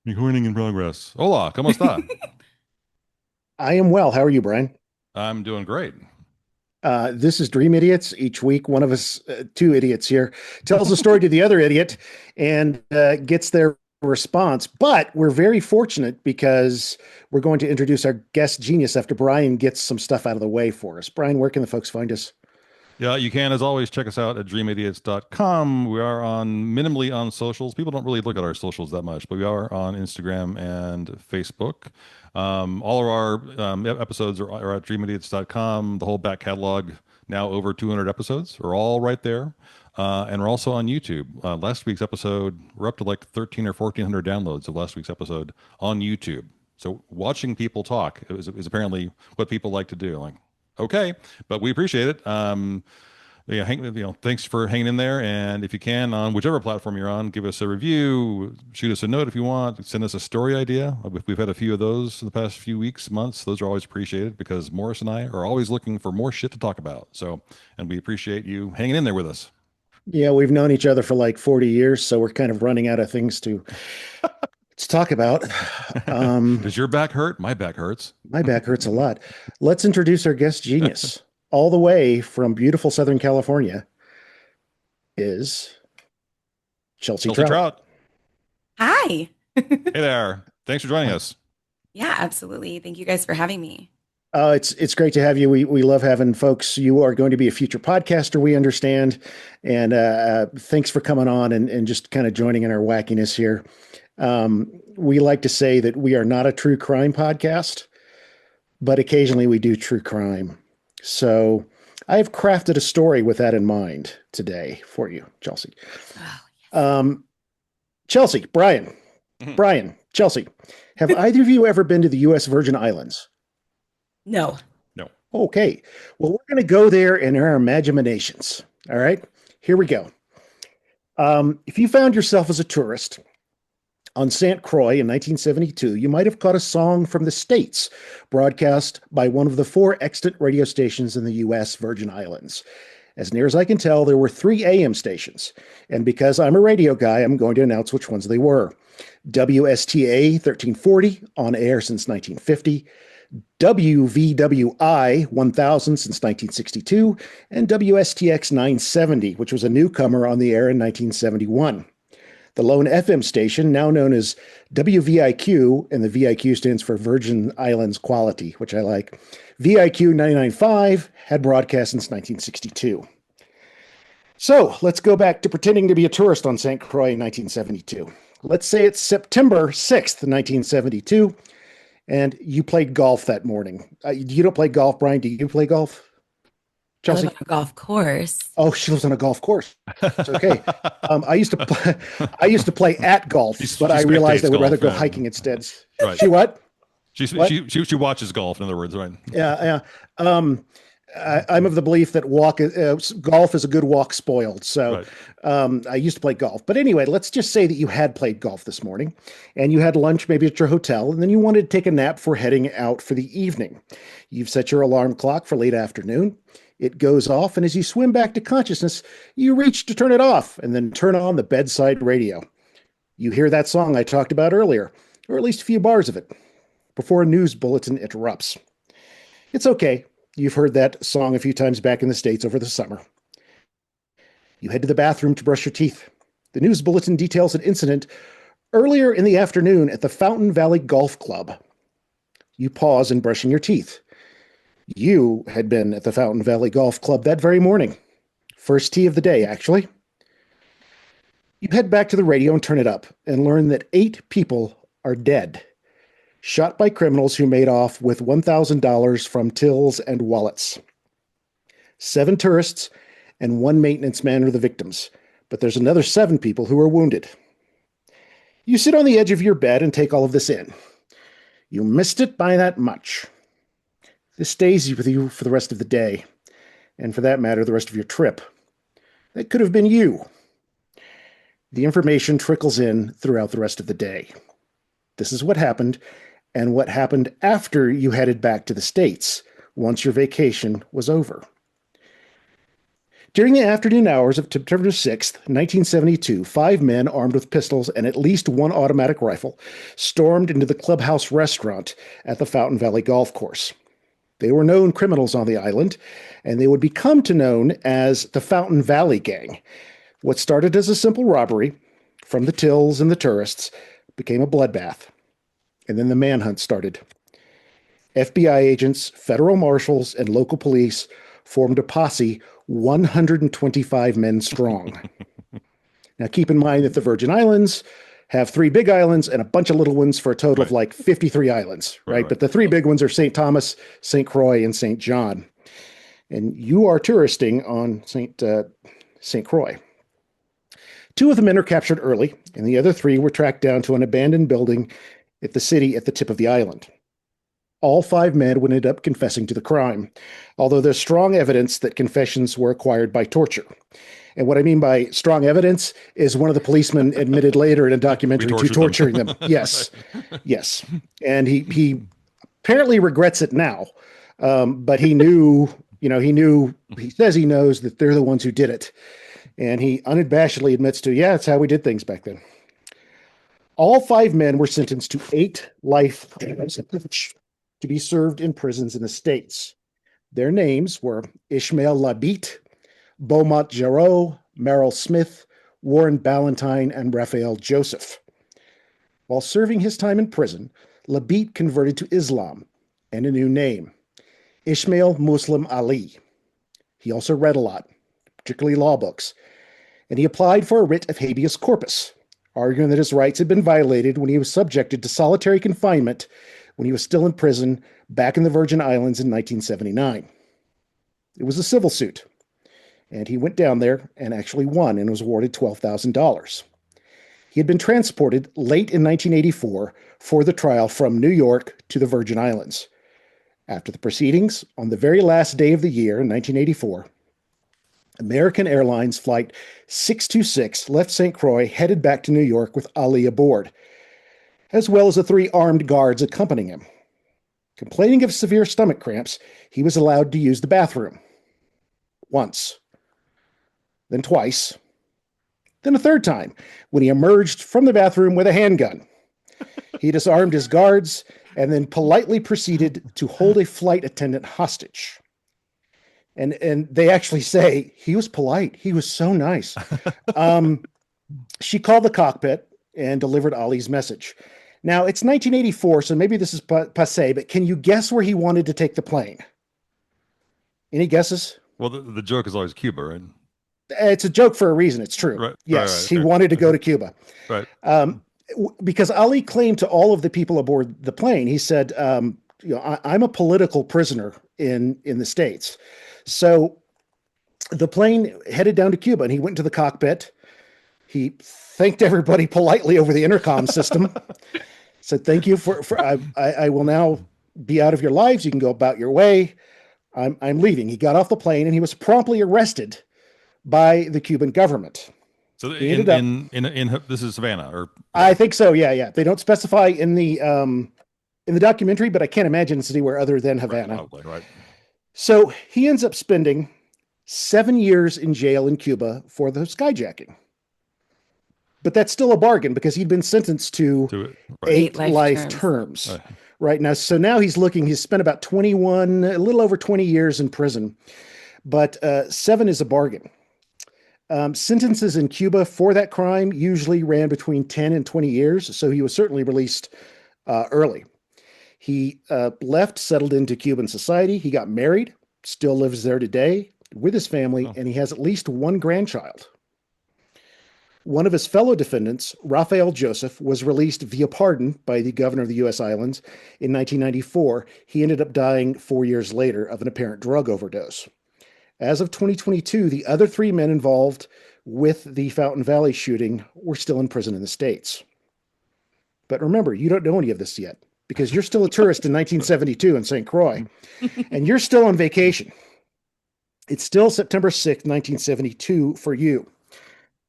Recording in progress. Hola, ¿cómo está? I am well. How are you, Brian? I'm doing great. This is Dream Idiots. Each week, one of us, two idiots here, tells a story to the other idiot and gets their response. But we're very fortunate because we're going to introduce our guest genius after Brian gets some stuff out of the way for us. Brian, where can the folks find us? Yeah, you can, as always, check us out at dreamidiots.com. We are minimally on socials. People don't really look at our socials that much, but we are on Instagram and Facebook. All of our episodes are at dreamidiots.com. The whole back catalog, now over 200 episodes, are all right there. And we're also on YouTube. Last week's episode, we're up to like 13 or 1400 downloads of last week's episode on YouTube. So watching people talk is apparently what people like to do. Like, okay, but we appreciate it. Yeah, thanks for hanging in there. And if you can, on whichever platform you're on, give us a review, shoot us a note if you want, send us a story idea. We've had a few of those in the past few weeks, months. Those are always appreciated because Morris and I are always looking for more shit to talk about. So, and we appreciate you hanging in there with us. Yeah, we've known each other for like 40 years, so we're kind of running out of things to talk about. Um, Does your back hurt? My back hurts. my back hurts a lot. Let's introduce our guest genius, all the way from beautiful Southern California, is Chelsea Chelsea Trout. Trout. Hi. Hey there. Thanks for joining us. Yeah, absolutely. Thank you guys for having me. It's great to have you. We love having folks. You are going to be a future podcaster, we understand, and thanks for coming on and just kind of joining in our wackiness here. We like to say that we are not a true crime podcast, but occasionally we do true crime. So I've crafted a story with that in mind today for you, Chelsea. Oh, Um, Chelsea, Brian, Mhm. Brian, Chelsea, have either of you ever been to the U.S. Virgin Islands? no. No. Okay. Well, we're going to go there in our imaginations. All right. Here we go. If you found yourself as a tourist on St. Croix in 1972, you might have caught a song from the States broadcast by one of the four extant radio stations in the U.S. Virgin Islands. As near as I can tell, there were three AM stations. And because I'm a radio guy, I'm going to announce which ones they were. WSTA 1340, on air since 1950. WVWI 1000 since 1962, and WSTX 970, which was a newcomer on the air in 1971. The lone FM station, now known as WVIQ, and the VIQ stands for Virgin Islands Quality, which I like. VIQ 99.5 had broadcast since 1962. So let's go back to pretending to be a tourist on St. Croix in 1972. Let's say it's September 6th, 1972, and you played golf that morning. You don't play golf, Brian. Do you play golf, I live on Chelsea? a golf course. Oh, she lives on a golf course. It's okay. I used to play, I used to play at golf, but She I realized I spectates would rather golf. go Yeah. hiking instead. Right. She what? What? She watches golf, in other words, right? Yeah, yeah. I'm of the belief that golf is a good walk spoiled. So Right. I used to play golf. But anyway, let's just say that you had played golf this morning and you had lunch maybe at your hotel, and then you wanted to take a nap before heading out for the evening. You've set your alarm clock for late afternoon. It goes off, and as you swim back to consciousness, you reach to turn it off and then turn on the bedside radio. You hear that song I talked about earlier, or at least a few bars of it, before a news bulletin interrupts. It's okay. You've heard that song a few times back in the States over the summer. You head to the bathroom to brush your teeth. The news bulletin details an incident earlier in the afternoon at the Fountain Valley Golf Club. You pause in brushing your teeth. You had been at the Fountain Valley Golf Club that very morning. First tee of the day, actually. You head back to the radio and turn it up and learn that 8 people are dead, shot by criminals who made off with $1,000 from tills and wallets. 7 tourists and one maintenance man are the victims, but there's another 7 people who are wounded. You sit on the edge of your bed and take all of this in. You missed it by that much. This stays with you for the rest of the day, and for that matter, the rest of your trip. That could have been you. The information trickles in throughout the rest of the day. This is what happened, and what happened after you headed back to the States once your vacation was over. During the afternoon hours of September 6th, 1972, five men armed with pistols and at least one automatic rifle stormed into the clubhouse restaurant at the Fountain Valley Golf Course. They were known criminals on the island, and they would become known as the Fountain Valley Gang. What started as a simple robbery from the tills and the tourists became a bloodbath. And then the manhunt started. FBI agents, federal marshals, and local police formed a posse 125 men strong. Now, keep in mind that the Virgin Islands have three big islands and a bunch of little ones for a total of like 53 islands, right? But the three big ones are St. Thomas, St. Croix, and St. John. And you are touristing on St. Croix. Two of the men are captured early, and the other three were tracked down to an abandoned building at the city at the tip of the island. All five men would end up confessing to the crime, although there's strong evidence that confessions were acquired by torture. And what I mean by strong evidence is one of the policemen admitted later in a documentary to torturing them. Yes, yes. And he apparently regrets it now, but he knew, he says he knows that they're the ones who did it. And he unabashedly admits to, yeah, that's how we did things back then. All five men were sentenced to 8 life terms to be served in prisons in the States. Their names were Ishmael Labite, Beaumont Jarreau, Merrill Smith, Warren Ballantyne, and Raphael Joseph. While serving his time in prison, Labite converted to Islam and a new name, Ishmael Muslim Ali. He also read a lot, particularly law books, and he applied for a writ of habeas corpus, arguing that his rights had been violated when he was subjected to solitary confinement when he was still in prison back in the Virgin Islands in 1979. It was a civil suit, and he went down there and actually won and was awarded $12,000. He had been transported late in 1984 for the trial from New York to the Virgin Islands. After the proceedings, on the very last day of the year in 1984, American Airlines Flight 626 left St. Croix, headed back to New York with Ali aboard, as well as the 3 armed guards accompanying him. Complaining of severe stomach cramps, he was allowed to use the bathroom. Once. Then twice. Then a third time, when he emerged from the bathroom with a handgun. He disarmed his guards and then politely proceeded to hold a flight attendant hostage. And they actually say he was polite. He was so nice. She called the cockpit and delivered Ali's message. Now, it's 1984, so maybe this is passé, but can you guess where he wanted to take the plane? Any guesses? Well, the joke is always Cuba, right? It's a joke for a reason. It's true. Right, yes, right, he wanted to go to Cuba. Right. Because Ali claimed to all of the people aboard the plane, he said, I'm a political prisoner in the States. So the plane headed down to Cuba, and he went to the cockpit. He thanked everybody politely over the intercom system. Said, thank you for I will now be out of your lives. You can go about your way. I'm leaving. He got off the plane, and he was promptly arrested by the Cuban government. So in this is Savannah, or I think so. Yeah. They don't specify in the documentary, but I can't imagine it's anywhere other than Havana. Right. So he ends up spending 7 years in jail in Cuba for the skyjacking. But that's still a bargain because he'd been sentenced to 8 life terms. Right now. So now he's spent about a little over 20 years in prison, but 7 is a bargain. Sentences in Cuba for that crime usually ran between 10 and 20 years. So he was certainly released early. He left, settled into Cuban society. He got married, still lives there today with his family, and he has at least 1 grandchild. One of his fellow defendants, Raphael Joseph, was released via pardon by the governor of the U.S. Islands in 1994. He ended up dying 4 years later of an apparent drug overdose. As of 2022, the other 3 men involved with the Fountain Valley shooting were still in prison in the States. But remember, you don't know any of this yet because you're still a tourist in 1972 in St. Croix, and you're still on vacation. It's still September 6th, 1972 for you.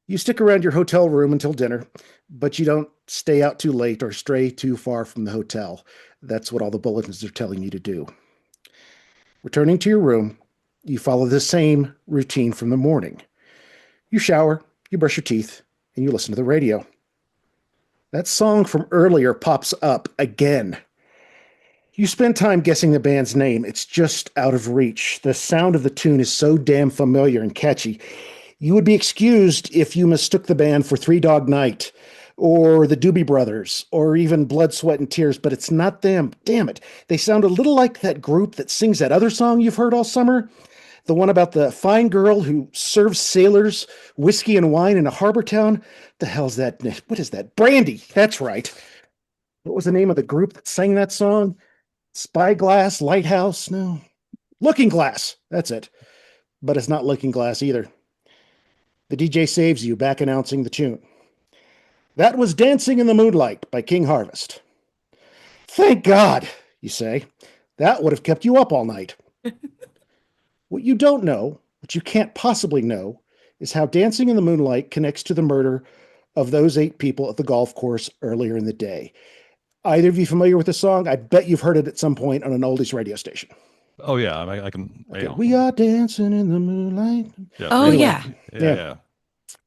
You stick around your hotel room until dinner, but you don't stay out too late or stray too far from the hotel. That's what all the bulletins are telling you to do. Returning to your room, You follow the same routine from the morning. You shower, you brush your teeth, and you listen to the radio. That song from earlier pops up again. You spend time guessing the band's name. It's just out of reach. The sound of the tune is so damn familiar and catchy. You would be excused if you mistook the band for Three Dog Night or the Doobie Brothers or even Blood, Sweat, and Tears, but it's not them. Damn it. They sound a little like that group that sings that other song you've heard all summer. The one about the fine girl who serves sailors whiskey and wine in a harbor town. The hell's that? What is that? Brandy. That's right. What was the name of the group that sang that song? Spyglass, Lighthouse? No. Looking Glass. That's it. But it's not Looking Glass either. The DJ saves you, back announcing the tune. That was Dancing in the Moonlight by King Harvest. Thank God, you say. That would have kept you up all night. What you don't know, what you can't possibly know, is how Dancing in the Moonlight connects to the murder of those 8 people at the golf course earlier in the day. Either of you familiar with the song? I bet you've heard it at some point on an oldies radio station. Oh yeah, I can. Okay. We are dancing in the moonlight. Yeah. Oh, Anyway, yeah. Yeah.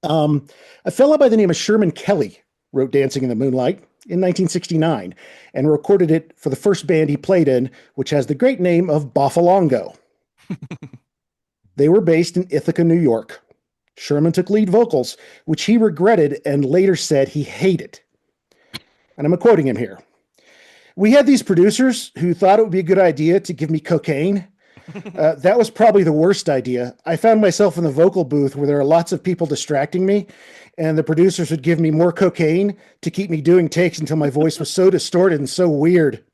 A fellow by the name of Sherman Kelly wrote Dancing in the Moonlight in 1969 and recorded it for the first band he played in, which has the great name of Boffalongo. They were based in Ithaca, New York. Sherman took lead vocals, which he regretted and later said he hated. And I'm quoting him here. We had these producers who thought it would be a good idea to give me cocaine. That was probably the worst idea. I found myself in the vocal booth where there are lots of people distracting me, and the producers would give me more cocaine to keep me doing takes until my voice was so distorted and so weird.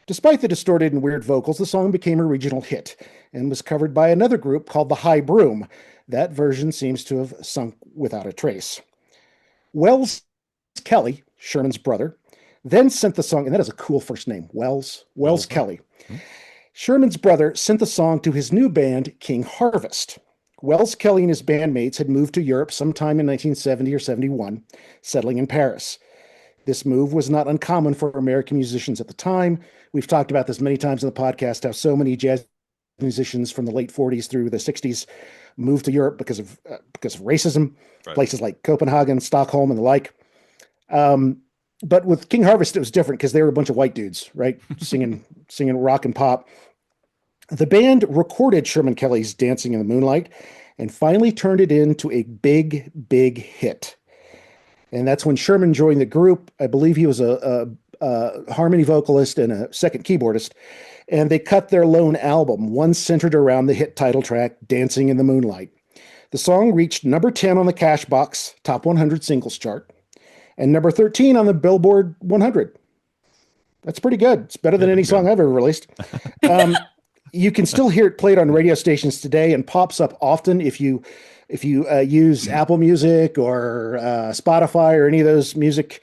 Despite the distorted and weird vocals, the song became a regional hit and was covered by another group called the High Broom. That version seems to have sunk without a trace. Wells Kelly, Sherman's brother, then sent the song, and that is a cool first name, Wells Kelly. Sherman's brother sent the song to his new band, King Harvest. Wells Kelly and his bandmates had moved to Europe sometime in 1970 or 71, settling in Paris. This move was not uncommon for American musicians at the time. We've talked about this many times in the podcast, how so many jazz musicians from the late 40s through the 60s moved to Europe because of racism, right. Places like Copenhagen, Stockholm, and the like. But with King Harvest, it was different because they were a bunch of white dudes, right? singing rock and pop. The band recorded Sherman Kelly's Dancing in the Moonlight and finally turned it into a big, big hit. And that's when Sherman joined the group. I believe he was a harmony vocalist and a second keyboardist. And they cut their lone album, one centered around the hit title track, Dancing in the Moonlight. The song reached number 10 on the Cashbox Top 100 Singles chart and number 13 on the Billboard 100. That's pretty good. It's better than any song I've ever released. You can still hear it played on radio stations today and pops up often if you use Apple Music or Spotify or any of those music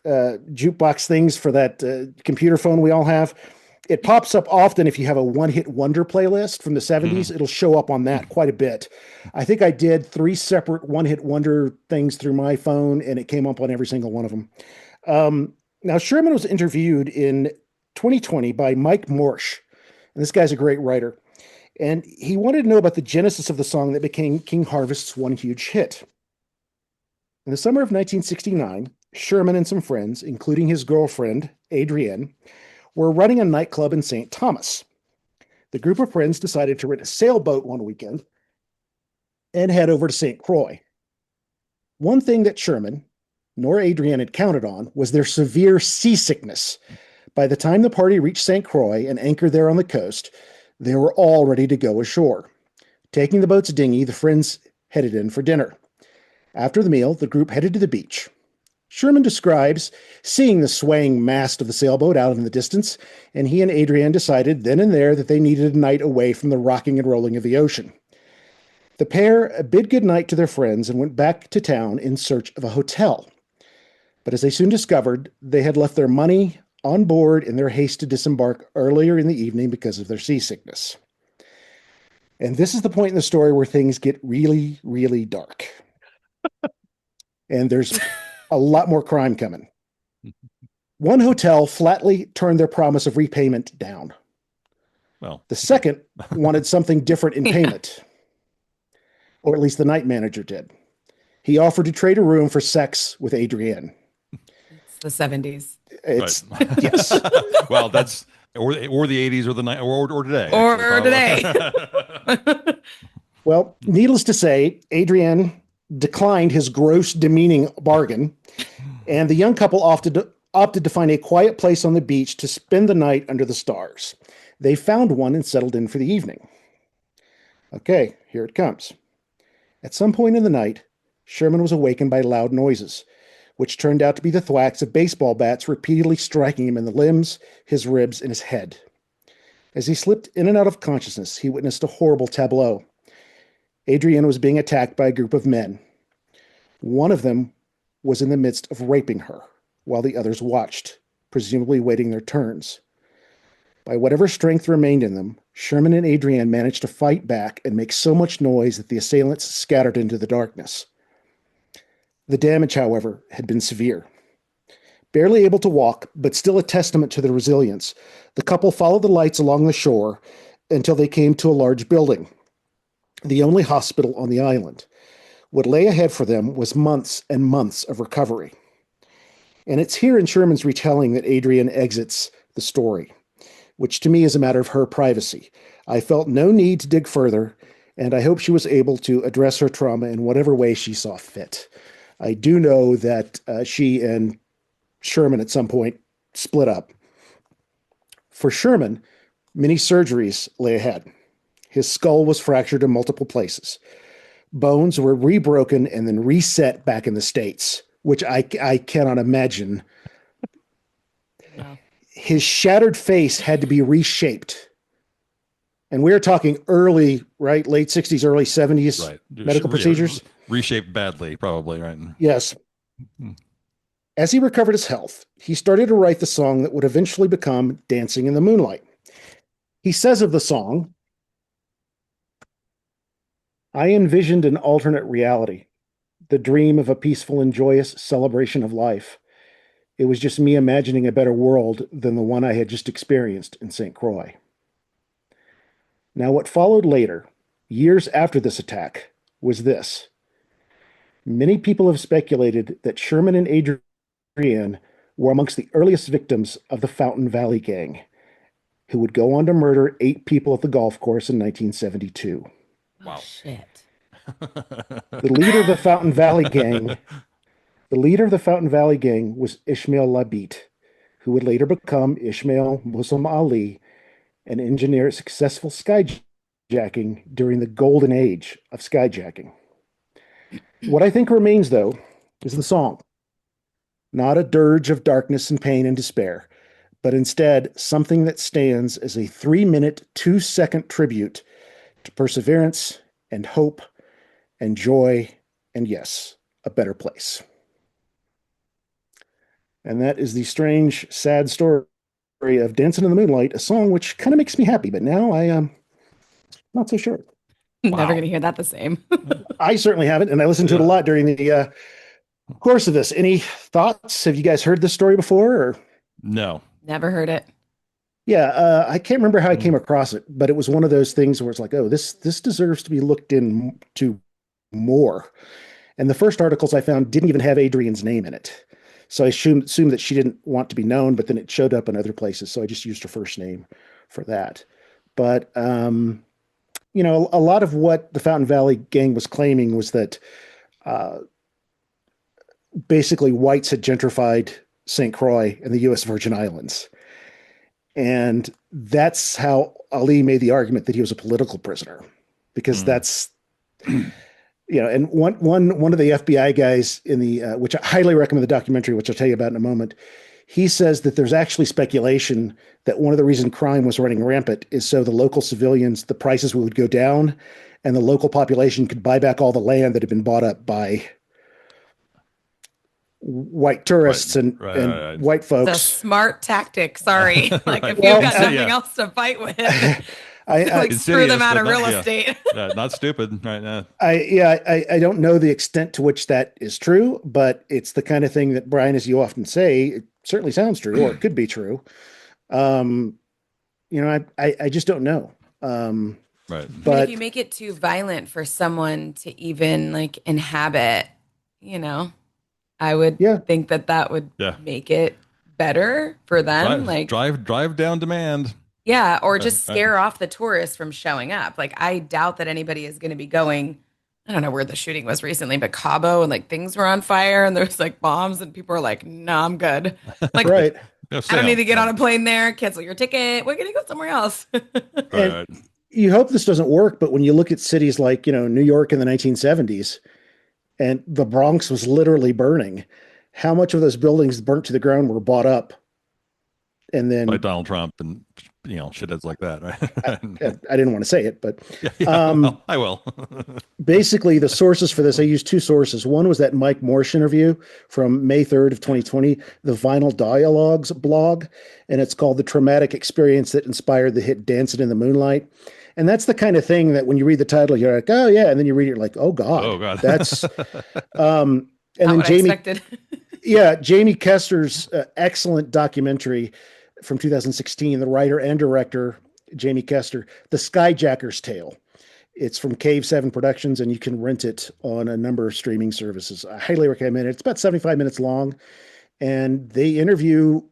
jukebox things for that computer phone we all have. It pops up often if you have a one-hit wonder playlist from the 70s. It'll show up on that quite a bit. I think I did 3 separate one-hit wonder things through my phone, and it came up on every single one of them. Now, Sherman was interviewed in 2020 by Mike Morsh, and this guy's a great writer. And he wanted to know about the genesis of the song that became King Harvest's one huge hit. In the summer of 1969, Sherman and some friends, including his girlfriend, Adrienne, were running a nightclub in St. Thomas. The group of friends decided to rent a sailboat one weekend and head over to St. Croix. One thing that Sherman nor Adrienne had counted on was their severe seasickness. By the time the party reached St. Croix and anchored there on the coast, they were all ready to go ashore. Taking the boat's dinghy, the friends headed in for dinner. After the meal, the group headed to the beach. Sherman describes seeing the swaying mast of the sailboat out in the distance, and he and Adrienne decided then and there that they needed a night away from the rocking and rolling of the ocean. The pair bid goodnight to their friends and went back to town in search of a hotel. But as they soon discovered, they had left their money on board in their haste to disembark earlier in the evening because of their seasickness. And this is the point in the story where things get really, really dark. And there's a lot more crime coming. One hotel flatly turned their promise of repayment down. Well, The second wanted something different in Yeah. payment, or at least the night manager did. He offered to trade a room for sex with Adrienne. It's the 70s. right. It's yes. Well, that's or the 80s or the night or today actually Or probably. today. Well, needless to say, Adrienne declined his gross, demeaning bargain, and the young couple opted to find a quiet place on the beach to spend the night under the stars. They found one and settled in for the evening. Okay, here it comes. At some point in the night, Sherman was awakened by loud noises, which turned out to be the thwacks of baseball bats repeatedly striking him in the limbs, his ribs, and his head. As he slipped in and out of consciousness, he witnessed a horrible tableau. Adrienne was being attacked by a group of men. One of them was in the midst of raping her, while the others watched, presumably waiting their turns. By whatever strength remained in them, Sherman and Adrienne managed to fight back and make so much noise that the assailants scattered into the darkness. The damage, however, had been severe. Barely able to walk, but still a testament to their resilience, the couple followed the lights along the shore until they came to a large building, the only hospital on the island. What lay ahead for them was months and months of recovery. And it's here in Sherman's retelling that Adrienne exits the story, which to me is a matter of her privacy. I felt no need to dig further, and I hope she was able to address her trauma in whatever way she saw fit. I do know that she and Sherman at some point split up. For Sherman, many surgeries lay ahead. His skull was fractured in multiple places. Bones were rebroken and then reset back in the States, which I cannot imagine. Wow. His shattered face had to be reshaped. And we're talking early, right? Late 60s, early 70s Right. medical procedures. Reshaped badly, probably, right? Yes. As he recovered his health, he started to write the song that would eventually become Dancing in the Moonlight. He says of the song, I envisioned an alternate reality, the dream of a peaceful and joyous celebration of life. It was just me imagining a better world than the one I had just experienced in St. Croix. Now, what followed later, years after this attack, was this. Many people have speculated that Sherman and Adrienne were amongst the earliest victims of the Fountain Valley Gang, who would go on to murder 8 people at the golf course in 1972. Oh, Wow. shit. The leader of the Fountain Valley Gang, the leader of the Fountain Valley Gang was Ishmael Labit, who would later become Ishmael Muslim Ali and engineer successful skyjacking during the golden age of skyjacking. What I think remains, though, is the song. Not a dirge of darkness and pain and despair, but instead something that stands as a 3-minute, 2-second tribute to perseverance and hope and joy and, yes, a better place. And that is the strange, sad story of Dancing in the Moonlight, a song which kind of makes me happy, but now I am not so sure. Never Wow. going to hear that the same. I certainly haven't, and I listened to it a lot during the course of this. Any thoughts? Have you guys heard this story before? Or? No. Never heard it. Yeah, I can't remember how I came across it, but it was one of those things where it's like, oh, this deserves to be looked into more. And the first articles I found didn't even have Adrienne's name in it. So I assumed that she didn't want to be known, but then it showed up in other places. So I just used her first name for that. But, you know, a lot of what the Fountain Valley Gang was claiming was that basically whites had gentrified St. Croix and the U.S. Virgin Islands. And that's how Ali made the argument that he was a political prisoner, because that's, you know, and one of the FBI guys in the, which I highly recommend the documentary, which I'll tell you about in a moment. He says that there's actually speculation that one of the reasons crime was running rampant is so the local civilians, the prices would go down and the local population could buy back all the land that had been bought up by white tourists and white It's a folks. smart tactic. Sorry. Like Right. if Well, you've got nothing yeah. else to fight with, I like screw them Insidious, out but of not- real yeah. estate. Not stupid, right? I don't know the extent to which that is true, but it's the kind of thing that, Bryan, as you often say, it certainly sounds true, or it could be true. You I just don't know. Um, Right. I mean, if you but make it too violent for someone to even like inhabit, you know, I would yeah, think that that would Yeah. make it better for them. Like, Drive down demand. yeah, or Right. just Right. scare off the tourists from showing up. Like, I doubt that anybody is going to be going. I don't know where the shooting was recently, but Cabo and like things were on fire and there's like bombs and people are like, no, I'm good. Like, right. Go I don't need Sam. to get Right. on a plane there, cancel your ticket. We're going to go somewhere else. And Right. you hope this doesn't work, but when you look at cities like, New York in the 1970s and the Bronx was literally burning, how much of those buildings burnt to the ground were bought up and By then Donald Trump and shitheads like that, I, right? I didn't want to say it, but Yeah, yeah. um, Well, I will. basically the sources for this, I used two sources. One was that Mike Morsh interview from May 3rd of 2020, the Vinyl Dialogues blog, and it's called The Traumatic Experience That Inspired the Hit Dancing in the Moonlight. And that's the kind of thing that when you read the title, you're like, oh yeah. And then you read it, you're like, oh God, Oh God. that's, and Not then what I expected. Jamie Kester's excellent documentary from 2016, the writer and director, Jamie Kester, The Skyjacker's Tale. It's from Cave 7 Productions, and you can rent it on a number of streaming services. I highly recommend it. It's about 75 minutes long, and they interview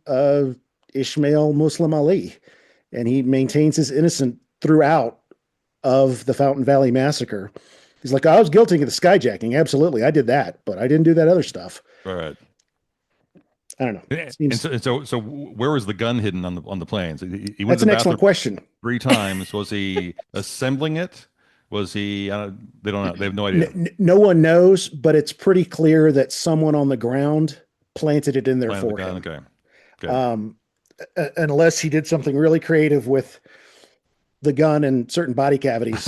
Ishmael Muslim Ali, and he maintains his innocence throughout of the Fountain Valley Massacre. He's like, I was guilty of the skyjacking. Absolutely. I did that, but I didn't do that other stuff. All right. I don't know. And so where was the gun hidden on the planes? He went That's to an the excellent bathroom question. 3 times. Was he assembling it? Was he? They don't know. They have no idea. No one knows, but it's pretty clear that someone on the ground planted it in there Planted the for gun. him. Okay. Okay. Um, Unless he did something really creative with the gun and certain body cavities.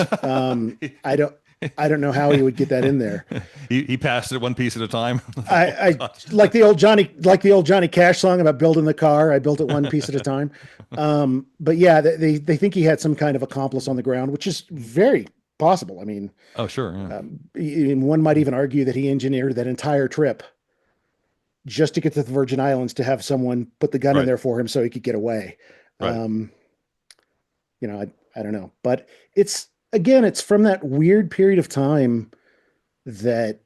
I don't know how he would get that in there. He passed it one piece at a time. I like the old Johnny Cash song about building the car. I built it one piece at a time. But yeah, they think he had some kind of accomplice on the ground, which is very possible. I mean, Oh sure. Yeah. one might even argue that he engineered that entire trip just to get to the Virgin Islands to have someone put the gun in Right. there for him so he could get away. Right. I don't know, but it's from that weird period of time that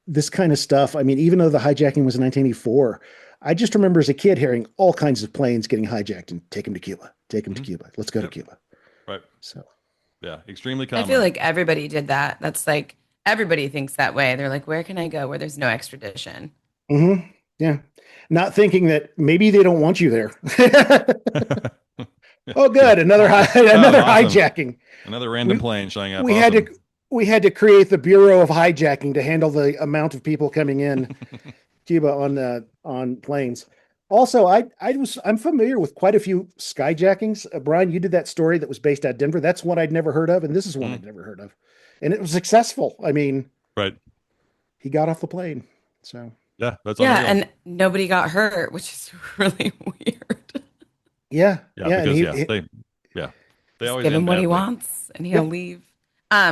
this kind of stuff. I mean, even though the hijacking was in 1984, I just remember as a kid hearing all kinds of planes getting hijacked and take them to Cuba, take them to Cuba. Let's go to Cuba. Right. So Yeah. Extremely I common. feel like everybody did that. That's like everybody thinks that way. They're like, where can I go where there's no extradition? yeah, not thinking that maybe they don't want you there. Oh, good. Another another awesome. hijacking. Another random plane showing up. We Awesome. had to create the Bureau of Hijacking to handle the amount of people coming in Cuba on planes. Also, I'm familiar with quite a few skyjackings. Brian, you did that story that was based at Denver. That's one I'd never heard of, and this is one I'd never heard of, and it was successful. I mean, Right. he got off the plane, so Yeah. That's Yeah, unreal. and nobody got hurt, which is really weird. yeah, Yeah. and Because he they always Give him end what he badly. wants and he'll leave.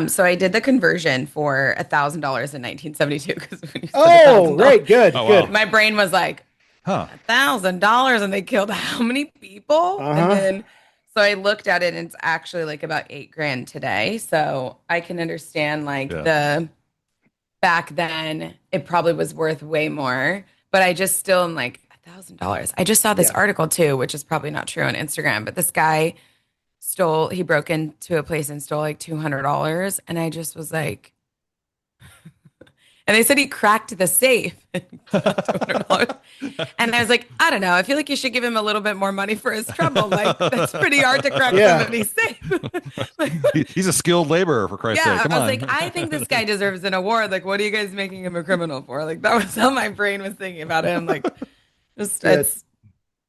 So I did the conversion for $1,000 in 1972 because when you said oh, right, $1,000, good, Oh, good. wow. my brain was like, Huh. $1,000 and they killed how many people? Uh-huh. And then so I looked at it and it's actually like about 8 grand today. So I can understand like Yeah. the back then it probably was worth way more, but I just still am like $1,000. I just saw this Yeah. article too, which is probably not true on Instagram, but this guy he broke into a place and stole like $200. And I just was like, and they said he cracked the safe and got $200. And I was like, I don't know. I feel like you should give him a little bit more money for his trouble. Like, that's pretty hard to crack Yeah. somebody's safe. Like, He's a skilled laborer, for Christ's yeah, sake. Come I was on. like, I think this guy deserves an award. Like, what are you guys making him a criminal for? Like, that was how my brain was thinking about him. Like, just, Yeah. it's,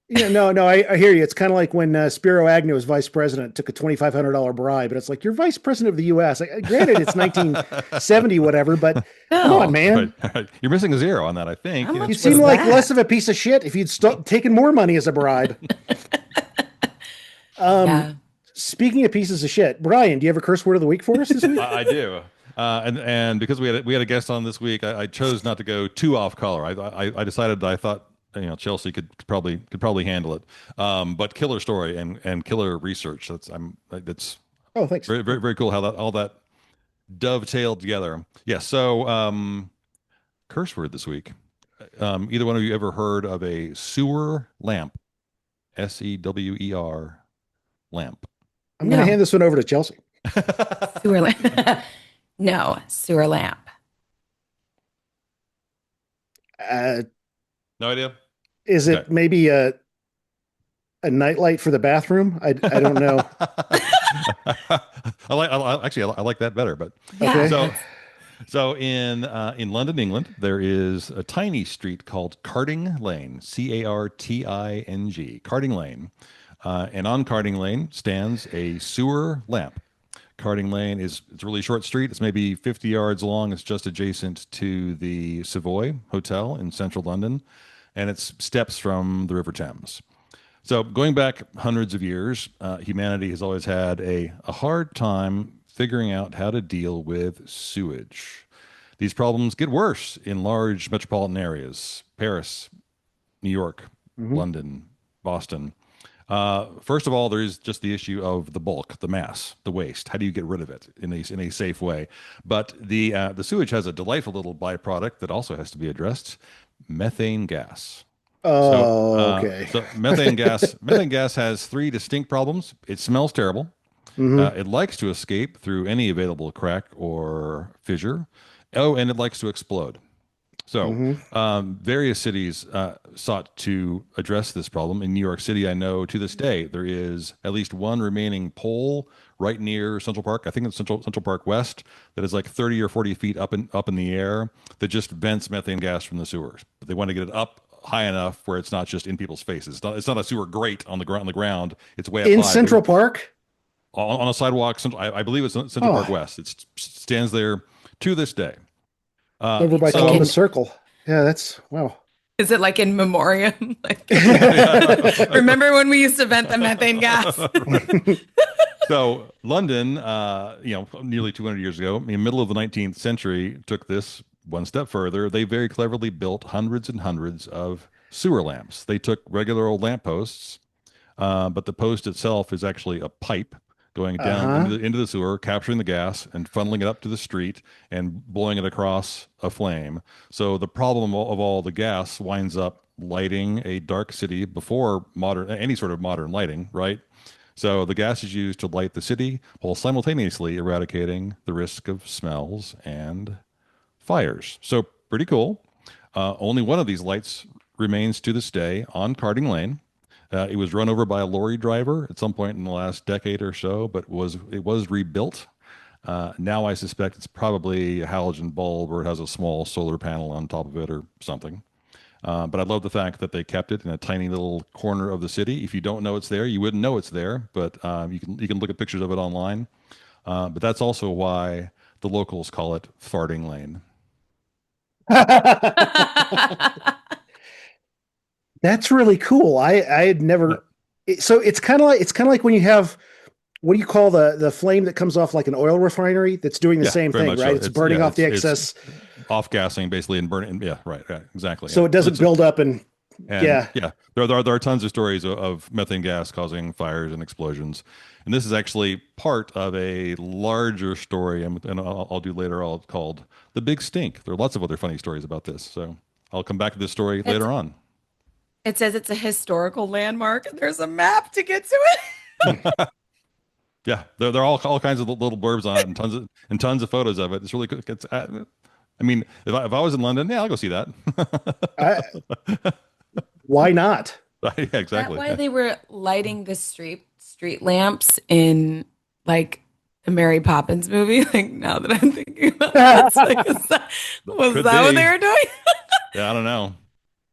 Yeah, no, I hear you. It's kind of like when Spiro Agnew was vice president, took a $2,500 bribe, but it's like you're vice president of the U.S. Granted, it's 1970, whatever, but come No. on, man. Right. You're missing a zero on that, I think. How You know, much You it's- seem was like that? less of a piece of shit if you'd taken more money as a bribe. yeah. Speaking of pieces of shit, Brian, do you have a curse word of the week for us this week? I do. And because we had a guest on this week, I chose not to go too off color. I decided that I thought Chelsea could probably handle it. But killer story and killer research. That's Oh, thanks. very very very cool how that all that dovetailed together. Yeah. So curse word this week. Either one of you ever heard of a sewer lamp? Sewer lamp. I'm going to No. hand this one over to Chelsea. Sewer lamp. No, sewer lamp. Uh, No idea. is Okay. it maybe a nightlight for the bathroom? I don't know. I like that better. But Yeah, Okay. so that's in London, England, there is a tiny street called Carding Lane, Carting, Carding Lane, and on Carding Lane stands a sewer lamp. Carding Lane it's a really short street. It's maybe 50 yards long. It's just adjacent to the Savoy Hotel in central London, and it's steps from the River Thames. So going back hundreds of years, humanity has always had a hard time figuring out how to deal with sewage. These problems get worse in large metropolitan areas: Paris, New York, Hmm. London, Boston. First of all, there is just the issue of the bulk, the mass, the waste. How do you get rid of it in a safe way? But the sewage has a delightful little byproduct that also has to be addressed: methane gas. So, Oh, uh, okay. so methane gas has three distinct problems. It smells terrible. Hmm. It likes to escape through any available crack or fissure. Oh, and it likes to explode. So, Hmm. various cities sought to address this problem. In New York City, I know to this day there is at least one remaining pole right near Central Park. I think it's Central Park West that is like 30 or 40 feet up in the air that just vents methane gas from the sewers. But they want to get it up high enough where it's not just in people's faces. It's not a sewer grate on the ground. It's way up In high. Central Park? On a sidewalk. I believe it's Central Park Oh, West. It stands there to this day. over by like So Columbus in. Circle. Yeah, that's wow. Is it like in memoriam? Like, yeah. remember when we used to vent the methane gas? So London, nearly 200 years ago, in the middle of the 19th century, took this one step further. They very cleverly built hundreds and hundreds of sewer lamps. They took regular old lampposts, but the post itself is actually a pipe going down into Uh-huh. the sewer, capturing the gas and funneling it up to the street and blowing it across a flame. So the problem of all the gas winds up lighting a dark city before any sort of modern lighting, right? So the gas is used to light the city while simultaneously eradicating the risk of smells and fires. So pretty cool. Only one of these lights remains to this day on Carding Lane. It was run over by a lorry driver at some point in the last decade or so, but it was rebuilt. Now I suspect it's probably a halogen bulb or it has a small solar panel on top of it or something. But I love the fact that they kept it in a tiny little corner of the city. If you don't know it's there, you wouldn't know it's there, but you can look at pictures of it online. But that's also why the locals call it Farting Lane. That's really cool. I had Yeah, never so it's kind of like when you have what do you call the flame that comes off like an oil refinery that's doing the yeah, same very thing, much so. right? It's burning off the It's excess off gassing basically and burning. Yeah, right, right, exactly. so Yeah. it So doesn't it's build up and and yeah. yeah, there are tons of stories of methane gas causing fires and explosions, and this is actually part of a larger story, and I'll do later. All called the Big Stink. There are lots of other funny stories about this, so I'll come back to this story It's later on. it says it's a historical landmark and there's a map to get to Yeah, there are all kinds of little blurbs on it and tons of photos of it. It's really good. I mean, if I was in London, yeah, I'll go see that. I, why not? Yeah, that exactly. why Yeah. they were lighting the street lamps in like the Mary Poppins movie? Like now that I'm thinking about this, like was Could that what they be. were doing? Yeah, I don't know.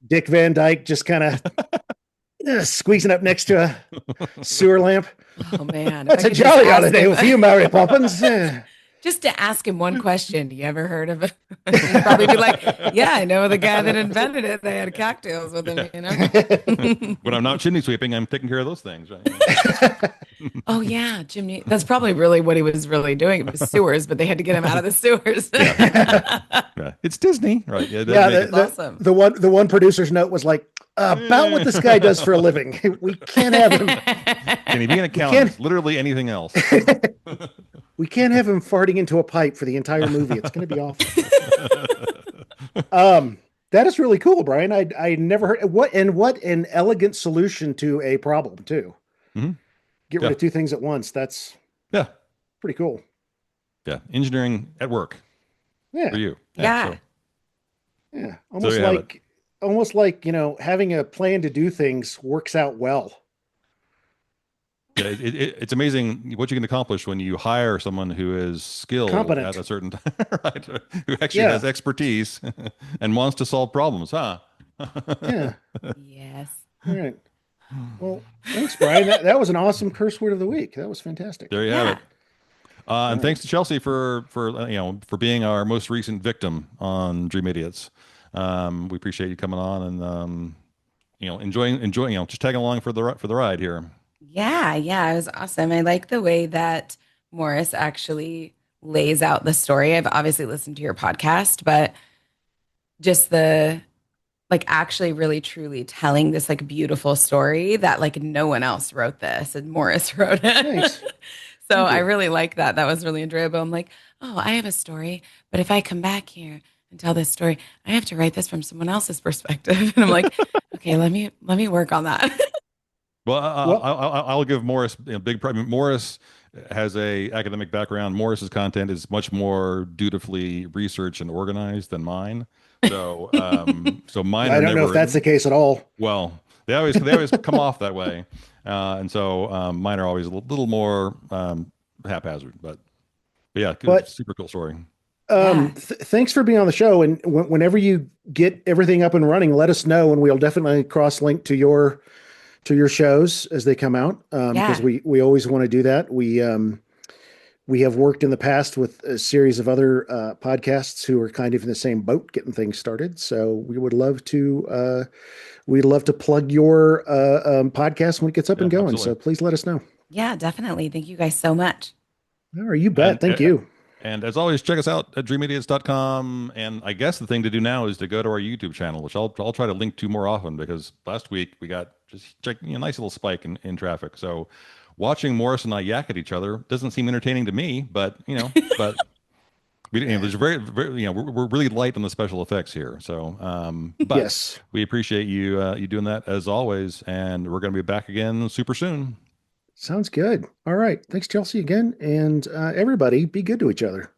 Dick Van Dyke just kind of squeezing up next to a sewer lamp. Oh man, if That's I a could just jolly ask holiday them. with you, Mary Poppins. Just to ask him one question. You ever heard of it? He'd probably be like, yeah, I know the guy that invented it. They had cocktails with him, you know? When I'm not chimney sweeping, I'm taking care of those things, right? Oh yeah, Jimmy. That's probably really what he was really doing. It was sewers, but they had to get him out of the sewers. Yeah. It's Disney, right? Yeah, it does Yeah, make it. Awesome. the one producer's note was like, about what this guy does for a living. We can't have him. Can he be an accountant? Literally anything else. We can't have him farting into a pipe for the entire movie. It's going to be awful. That is really cool, Brian. I never heard what an elegant solution to a problem too. Mhm. Get rid of two things at once. That's Yeah. pretty cool. Yeah. Engineering at work Yeah. for you. Yeah. Yeah. So you have it. Almost like, having a plan to do things works out well. Yeah, it's amazing what you can accomplish when you hire someone who is skilled Competent. at a certain time, right? Who actually has expertise and wants to solve problems, huh? Yeah. Yes. All right. Well, thanks, Brian. That was an awesome curse word of the week. That was fantastic. There you have it. And thanks to Chelsea for being our most recent victim on Dream Idiots. We appreciate you coming on and enjoying just tagging along for the ride here. Yeah, it was awesome. I like the way that Morris actually lays out the story. I've obviously listened to your podcast, but just the like actually really truly telling this like beautiful story that like no one else wrote this and Morris wrote it. Nice. So I really like that. That was really enjoyable. I'm like, oh, I have a story, but if I come back here and tell this story, I have to write this from someone else's perspective. And I'm like, okay, let me work on that. Well, I'll give Morris big credit. Morris has a academic background. Morris's content is much more dutifully researched and organized than mine. So, so mine. I are don't know never, if that's the case at all. Well, they always come off that way, and so mine are always a little more haphazard. But yeah, good, super cool story. Thanks for being on the show. And whenever you get everything up and running, let us know, and we'll definitely cross link to your shows as they come out. Because we always want to do that. We have worked in the past with a series of other podcasts who are kind of in the same boat, getting things started. So we would love to plug your podcast when it gets up and going. Absolutely. So please let us know. Yeah, definitely. Thank you guys so much. All right, you bet. Thank you. And as always, check us out at dreamidiots.com. And I guess the thing to do now is to go to our YouTube channel, which I'll try to link to more often, because last week we got just a nice little spike in traffic. So watching Morris and I yak at each other doesn't seem entertaining to me, but but there's very we're really light on the special effects here. So but yes, we appreciate you doing that as always, and we're going to be back again super soon. Sounds good. All right. Thanks, Chelsea, again. And everybody, be good to each other.